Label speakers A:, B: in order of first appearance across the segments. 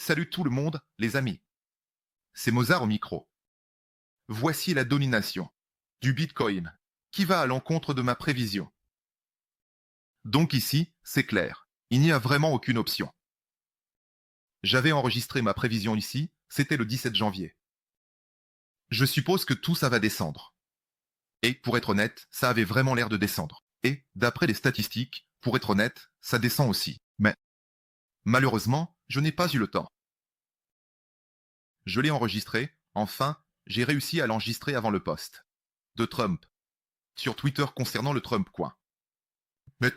A: Salut tout le monde, les amis. C'est Mozart au micro. Voici la domination du Bitcoin qui va à l'encontre de ma prévision. Donc ici, c'est clair, il n'y a vraiment aucune option. J'avais enregistré ma prévision ici, c'était le 17 janvier. Je suppose que tout ça va descendre. Et pour être honnête, ça avait vraiment l'air de descendre. Et, d'après les statistiques, pour être honnête, ça descend aussi. Mais, malheureusement, je n'ai pas eu le temps. Je l'ai enregistré, enfin, j'ai réussi à l'enregistrer avant le post de Trump sur Twitter concernant le Trump coin. Mais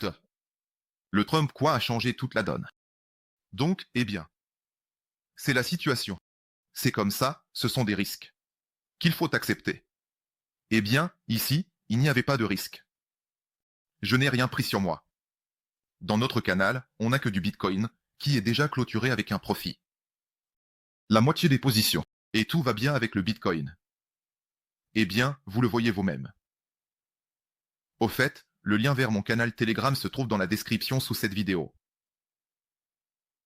A: le Trump coin a changé toute la donne. Donc, eh bien, c'est la situation. C'est comme ça, ce sont des risques qu'il faut accepter. Eh bien, ici, il n'y avait pas de risque. Je n'ai rien pris sur moi. Dans notre canal, on n'a que du Bitcoin, qui est déjà clôturé avec un profit. La moitié des positions. Et tout va bien avec le Bitcoin. Eh bien, vous le voyez vous-même. Au fait, le lien vers mon canal Telegram se trouve dans la description sous cette vidéo.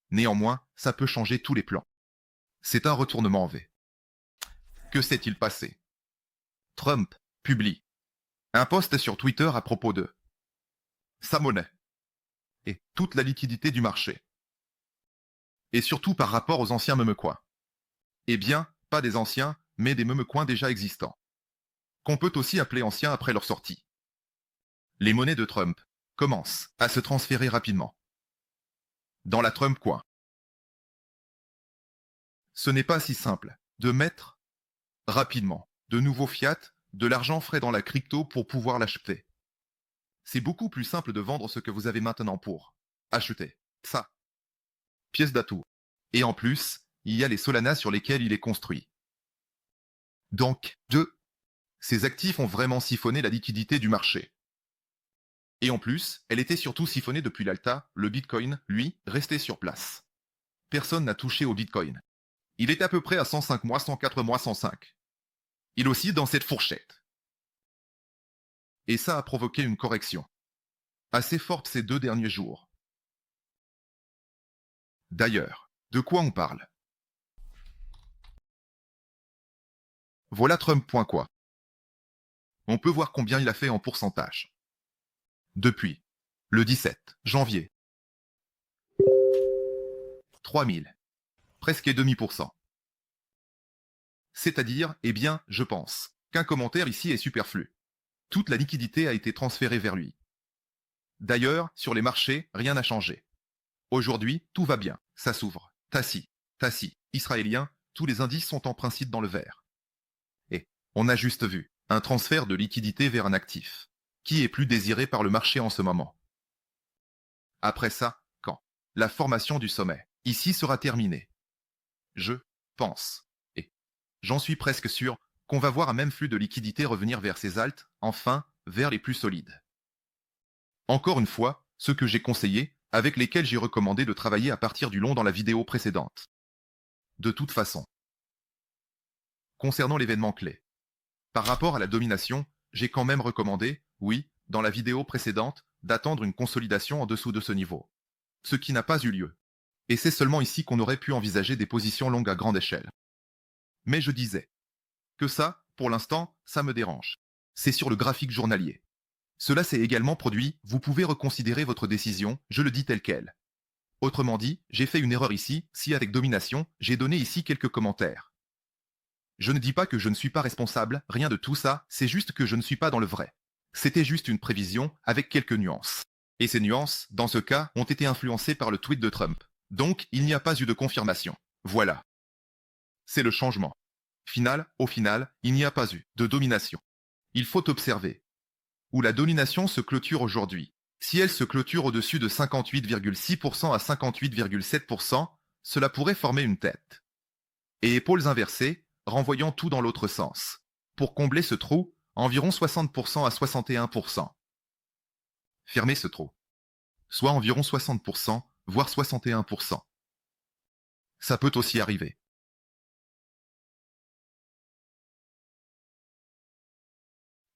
A: Néanmoins, ça peut changer tous les plans. C'est un retournement en V. Que s'est-il passé? Trump publie un post sur Twitter à propos de sa monnaie et toute la liquidité du marché. Et surtout par rapport aux anciens memecoins. Eh bien, pas des anciens, mais des memecoins déjà existants. Qu'on peut aussi appeler anciens après leur sortie. Les monnaies de Trump commencent à se transférer rapidement. Dans la Trump coin. Ce n'est pas si simple de mettre rapidement de nouveaux fiat, de l'argent frais dans la crypto pour pouvoir l'acheter. C'est beaucoup plus simple de vendre ce que vous avez maintenant pour acheter ça. Pièce d'atout. Et en plus, il y a les Solana sur lesquels il est construit. Donc, ces actifs ont vraiment siphonné la liquidité du marché. Et en plus, elle était surtout siphonnée depuis l'Alta, le Bitcoin, lui, restait sur place. Personne n'a touché au Bitcoin. Il est à peu près à 105 mois, 104 mois, 105. Il aussi dans cette fourchette. Et ça a provoqué une correction assez forte ces 2 derniers jours. D'ailleurs, de quoi on parle? Voilà Trump.quoi. On peut voir combien il a fait en pourcentage. Depuis le 17 janvier. 3000. Presque 0,5%. C'est-à-dire, eh bien, je pense qu'un commentaire ici est superflu. Toute la liquidité a été transférée vers lui. D'ailleurs, sur les marchés, rien n'a changé. Aujourd'hui, tout va bien, ça s'ouvre. Tassi, israélien, tous les indices sont en principe dans le vert. Et on a juste vu un transfert de liquidité vers un actif, qui est plus désiré par le marché en ce moment. Après ça, quand la formation du sommet, ici sera terminée, je pense, et j'en suis presque sûr, qu'on va voir un même flux de liquidité revenir vers ces altes, enfin, vers les plus solides. Encore une fois, ce que j'ai conseillé, avec lesquels j'ai recommandé de travailler à partir du long dans la vidéo précédente. De toute façon. Concernant l'événement clé. Par rapport à la domination, j'ai quand même recommandé, oui, dans la vidéo précédente, d'attendre une consolidation en dessous de ce niveau. Ce qui n'a pas eu lieu. Et c'est seulement ici qu'on aurait pu envisager des positions longues à grande échelle. Mais je disais que ça, pour l'instant, ça me dérange. C'est sur le graphique journalier. Cela s'est également produit, vous pouvez reconsidérer votre décision, je le dis tel quel. Autrement dit, j'ai fait une erreur ici, si avec domination, j'ai donné ici quelques commentaires. Je ne dis pas que je ne suis pas responsable, rien de tout ça, c'est juste que je ne suis pas dans le vrai. C'était juste une prévision, avec quelques nuances. Et ces nuances, dans ce cas, ont été influencées par le tweet de Trump. Donc, il n'y a pas eu de confirmation. Voilà. C'est le changement. Au final, il n'y a pas eu de domination. Il faut observer où la domination se clôture aujourd'hui. Si elle se clôture au-dessus de 58,6% à 58,7%, cela pourrait former une tête. Et épaules inversées, renvoyant tout dans l'autre sens. Pour combler ce trou, environ 60% à 61%. Fermer ce trou. Soit environ 60%, voire 61%. Ça peut aussi arriver.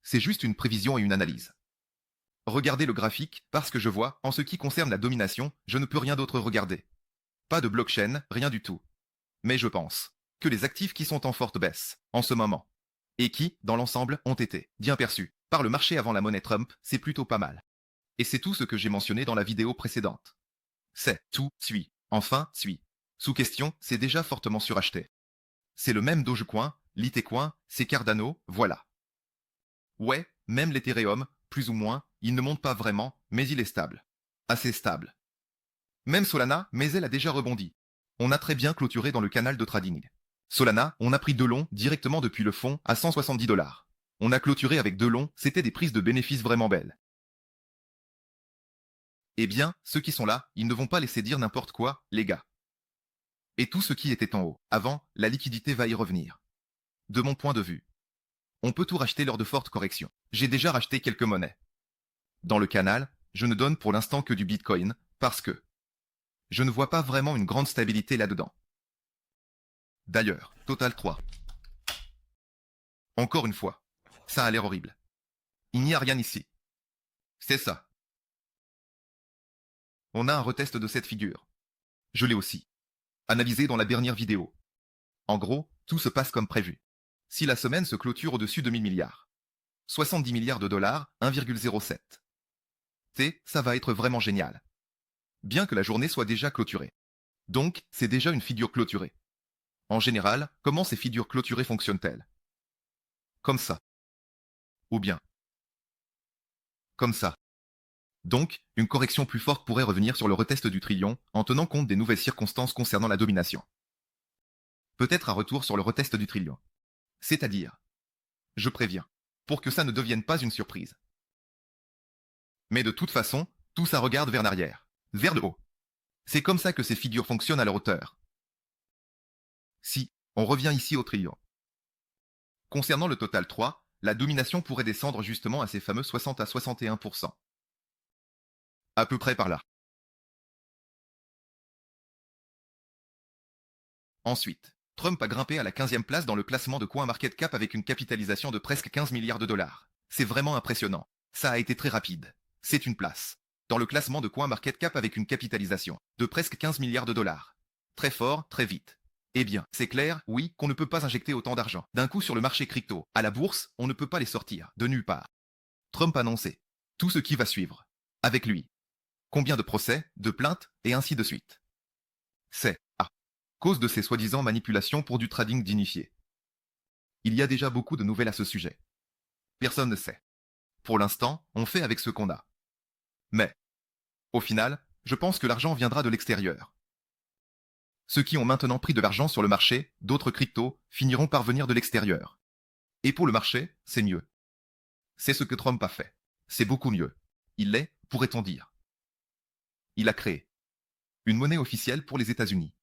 A: C'est juste une prévision et une analyse. Regardez le graphique, parce que je vois, en ce qui concerne la domination, je ne peux rien d'autre regarder. Pas de blockchain, rien du tout. Mais je pense que les actifs qui sont en forte baisse, en ce moment, et qui, dans l'ensemble, ont été bien perçus par le marché avant la monnaie Trump, c'est plutôt pas mal. Et c'est tout ce que j'ai mentionné dans la vidéo précédente. C'est tout, suit. Enfin, suit. Sous question, c'est déjà fortement suracheté. C'est le même Dogecoin, Litecoin, c'est Cardano, voilà. Ouais, même l'Ethereum, plus ou moins, il ne monte pas vraiment, mais il est stable. Assez stable. Même Solana, mais elle a déjà rebondi. On a très bien clôturé dans le canal de trading. Solana, on a pris deux longs directement depuis le fond à 170 $. On a clôturé avec deux longs, c'était des prises de bénéfices vraiment belles. Eh bien, ceux qui sont là, ils ne vont pas laisser dire n'importe quoi, les gars. Et tout ce qui était en haut, avant, la liquidité va y revenir. De mon point de vue, on peut tout racheter lors de fortes corrections. J'ai déjà racheté quelques monnaies. Dans le canal, je ne donne pour l'instant que du Bitcoin, parce que je ne vois pas vraiment une grande stabilité là-dedans. D'ailleurs, Total 3. Encore une fois, ça a l'air horrible. Il n'y a rien ici. C'est ça. On a un retest de cette figure. Je l'ai aussi analysé dans la dernière vidéo. En gros, tout se passe comme prévu. Si la semaine se clôture au-dessus de 1000 milliards, 70 milliards de dollars, 1,07. Ça va être vraiment génial. Bien que la journée soit déjà clôturée. Donc, c'est déjà une figure clôturée. En général, comment ces figures clôturées fonctionnent-elles? Comme ça. Ou bien, comme ça. Donc, une correction plus forte pourrait revenir sur le retest du trillion en tenant compte des nouvelles circonstances concernant la domination. Peut-être un retour sur le retest du trillion. C'est-à-dire, je préviens, pour que ça ne devienne pas une surprise. Mais de toute façon, tout ça regarde vers l'arrière, vers le haut. C'est comme ça que ces figures fonctionnent à leur hauteur. Si, on revient ici au trillion. Concernant le total 3, la domination pourrait descendre justement à ces fameux 60 à 61%. À peu près par là. Ensuite, Trump a grimpé à la 15e place dans le classement de CoinMarketCap avec une capitalisation de presque 15 milliards de dollars. C'est vraiment impressionnant. Ça a été très rapide. C'est une place. Dans le classement de CoinMarketCap avec une capitalisation de presque 15 milliards de dollars. Très fort, très vite. Eh bien, c'est clair, oui, qu'on ne peut pas injecter autant d'argent d'un coup sur le marché crypto. À la bourse, on ne peut pas les sortir, de nulle part. Trump a annoncé tout ce qui va suivre. Avec lui. Combien de procès, de plaintes, et ainsi de suite. C'est à cause de ces soi-disant manipulations pour du trading d'initiés. Il y a déjà beaucoup de nouvelles à ce sujet. Personne ne sait. Pour l'instant, on fait avec ce qu'on a. Mais, au final, je pense que l'argent viendra de l'extérieur. Ceux qui ont maintenant pris de l'argent sur le marché, d'autres cryptos, finiront par venir de l'extérieur. Et pour le marché, c'est mieux. C'est ce que Trump a fait. C'est beaucoup mieux. Il l'est, pourrait-on dire. Il a créé une monnaie officielle pour les États-Unis.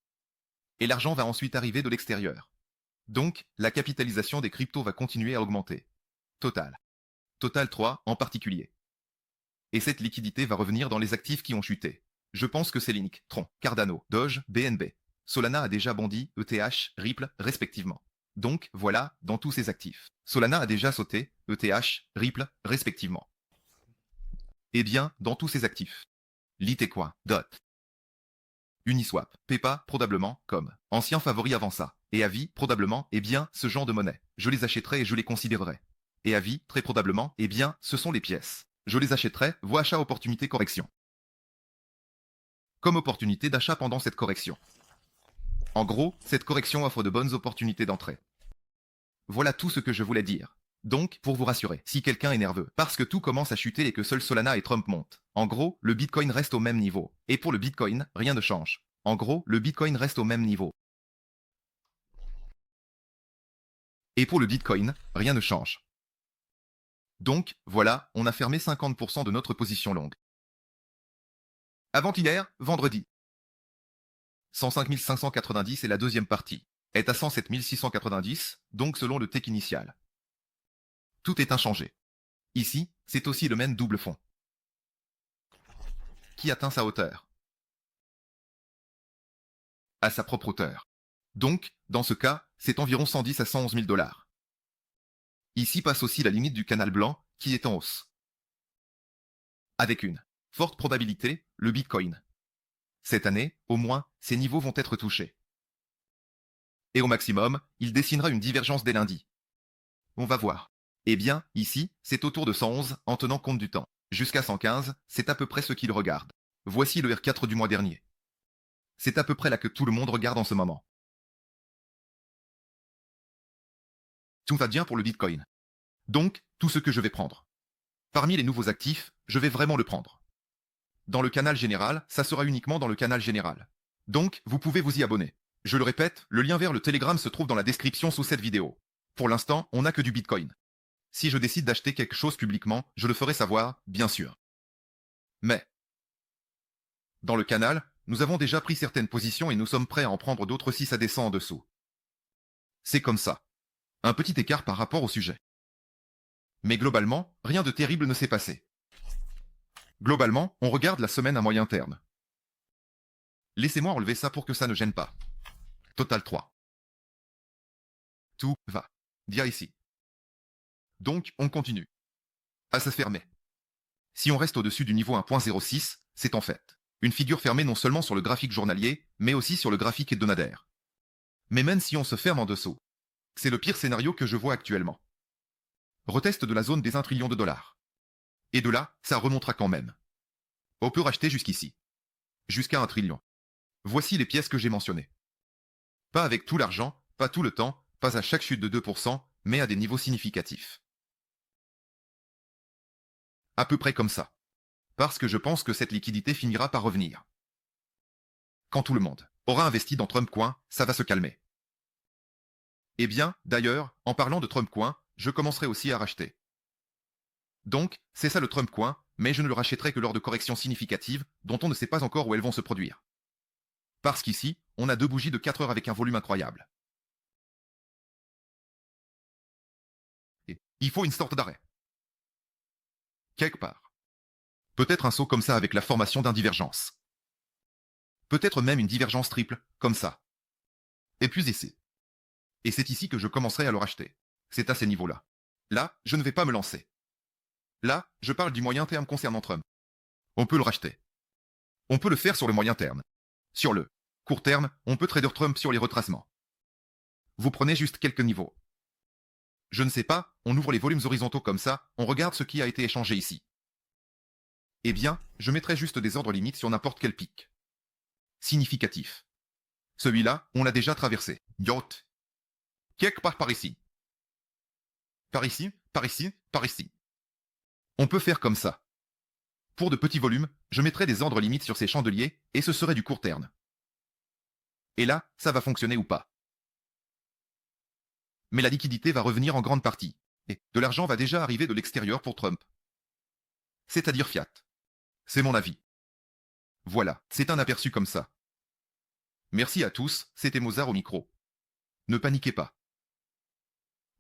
A: Et l'argent va ensuite arriver de l'extérieur. Donc, la capitalisation des cryptos va continuer à augmenter. Total. Total 3 en particulier. Et cette liquidité va revenir dans les actifs qui ont chuté. Je pense que c'est Link, Tron, Cardano, Doge, BNB. Solana a déjà bondi, ETH, Ripple, respectivement. Donc, voilà, dans tous ces actifs. Solana a déjà sauté, ETH, Ripple, respectivement. Eh bien, dans tous ces actifs. Litecoin, DOT, Uniswap, Pepa, probablement, comme ancien favori avant ça. Et Avi, probablement, eh bien, ce genre de monnaie. Je les achèterai et je les considérerai. Et Avi, très probablement, eh bien, ce sont les pièces. Je les achèterai, voie achat opportunité correction. Comme opportunité d'achat pendant cette correction. En gros, cette correction offre de bonnes opportunités d'entrée. Voilà tout ce que je voulais dire. Donc, pour vous rassurer, si quelqu'un est nerveux, parce que tout commence à chuter et que seul Solana et Trump montent, en gros, le Bitcoin reste au même niveau. Et pour le Bitcoin, rien ne change. En gros, le Bitcoin reste au même niveau. Et pour le Bitcoin, rien ne change. Donc, voilà, on a fermé 50% de notre position longue. Avant-hier, vendredi. 105 590 et la deuxième partie est à 107 690, donc selon le tech initial. Tout est inchangé. Ici, c'est aussi le même double fond qui atteint sa hauteur, à sa propre hauteur. Donc, dans ce cas, c'est environ 110 à 111 000 dollars. Ici passe aussi la limite du canal blanc, qui est en hausse. Avec une forte probabilité, le Bitcoin. Cette année, au moins, ces niveaux vont être touchés. Et au maximum, il dessinera une divergence dès lundi. On va voir. Eh bien, ici, c'est autour de 111 en tenant compte du temps. Jusqu'à 115, c'est à peu près ce qu'il regarde. Voici le R4 du mois dernier. C'est à peu près là que tout le monde regarde en ce moment. Tout va bien pour le Bitcoin. Donc, tout ce que je vais prendre. Parmi les nouveaux actifs, je vais vraiment le prendre. Dans le canal général, ça sera uniquement dans le canal général. Donc, vous pouvez vous y abonner. Je le répète, le lien vers le Telegram se trouve dans la description sous cette vidéo. Pour l'instant, on n'a que du Bitcoin. Si je décide d'acheter quelque chose publiquement, je le ferai savoir, bien sûr. Mais, dans le canal, nous avons déjà pris certaines positions et nous sommes prêts à en prendre d'autres si ça descend en dessous. C'est comme ça. Un petit écart par rapport au sujet. Mais globalement, rien de terrible ne s'est passé. Globalement, on regarde la semaine à moyen terme. Laissez-moi enlever ça pour que ça ne gêne pas. Total 3. Tout va bien ici. Donc, on continue. À se fermer. Si on reste au-dessus du niveau 1.06, c'est en fait une figure fermée non seulement sur le graphique journalier, mais aussi sur le graphique hebdomadaire. Mais même si on se ferme en dessous, c'est le pire scénario que je vois actuellement. Retest de la zone des 1 trillion de dollars. Et de là, ça remontera quand même. On peut racheter jusqu'ici. Jusqu'à 1 trillion. Voici les pièces que j'ai mentionnées. Pas avec tout l'argent, pas tout le temps, pas à chaque chute de 2%, mais à des niveaux significatifs. À peu près comme ça. Parce que je pense que cette liquidité finira par revenir. Quand tout le monde aura investi dans Trump Coin, ça va se calmer. Eh bien, d'ailleurs, en parlant de Trump Coin, je commencerai aussi à racheter. Donc, c'est ça le Trump Coin, mais je ne le rachèterai que lors de corrections significatives, dont on ne sait pas encore où elles vont se produire. Parce qu'ici, on a 2 bougies de 4 heures avec un volume incroyable. Et il faut une sorte d'arrêt. Quelque part. Peut-être un saut comme ça avec la formation d'un divergence. Peut-être même une divergence triple, comme ça. Et puis ici. Et c'est ici que je commencerai à le racheter. C'est à ces niveaux-là. Là, je ne vais pas me lancer. Là, je parle du moyen terme concernant Trump. On peut le racheter. On peut le faire sur le moyen terme. Sur le court terme, on peut trader Trump sur les retracements. Vous prenez juste quelques niveaux. Je ne sais pas, on ouvre les volumes horizontaux comme ça, on regarde ce qui a été échangé ici. Eh bien, je mettrai juste des ordres limites sur n'importe quel pic. Significatif. Celui-là, on l'a déjà traversé. Yacht. Quelque part par ici. Par ici, par ici, par ici. On peut faire comme ça. Pour de petits volumes, je mettrai des ordres limites sur ces chandeliers, et ce serait du court terme. Et là, ça va fonctionner ou pas. Mais la liquidité va revenir en grande partie, et de l'argent va déjà arriver de l'extérieur pour Trump. C'est-à-dire fiat. C'est mon avis. Voilà, c'est un aperçu comme ça. Merci à tous, c'était Mozart au micro. Ne paniquez pas.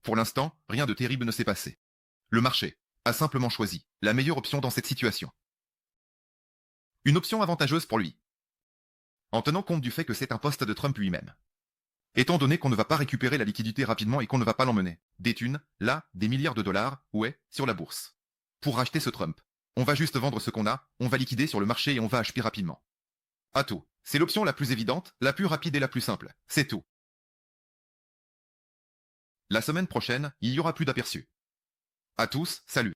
A: Pour l'instant, rien de terrible ne s'est passé. Le marché a simplement choisi la meilleure option dans cette situation. Une option avantageuse pour lui. En tenant compte du fait que c'est un poste de Trump lui-même. Étant donné qu'on ne va pas récupérer la liquidité rapidement et qu'on ne va pas l'emmener, des thunes, là, des milliards de dollars, ouais, sur la bourse. Pour racheter ce Trump. On va juste vendre ce qu'on a, on va liquider sur le marché et on va acheter rapidement. À tout. C'est l'option la plus évidente, la plus rapide et la plus simple. C'est tout. La semaine prochaine, il y aura plus d'aperçus. À tous, salut.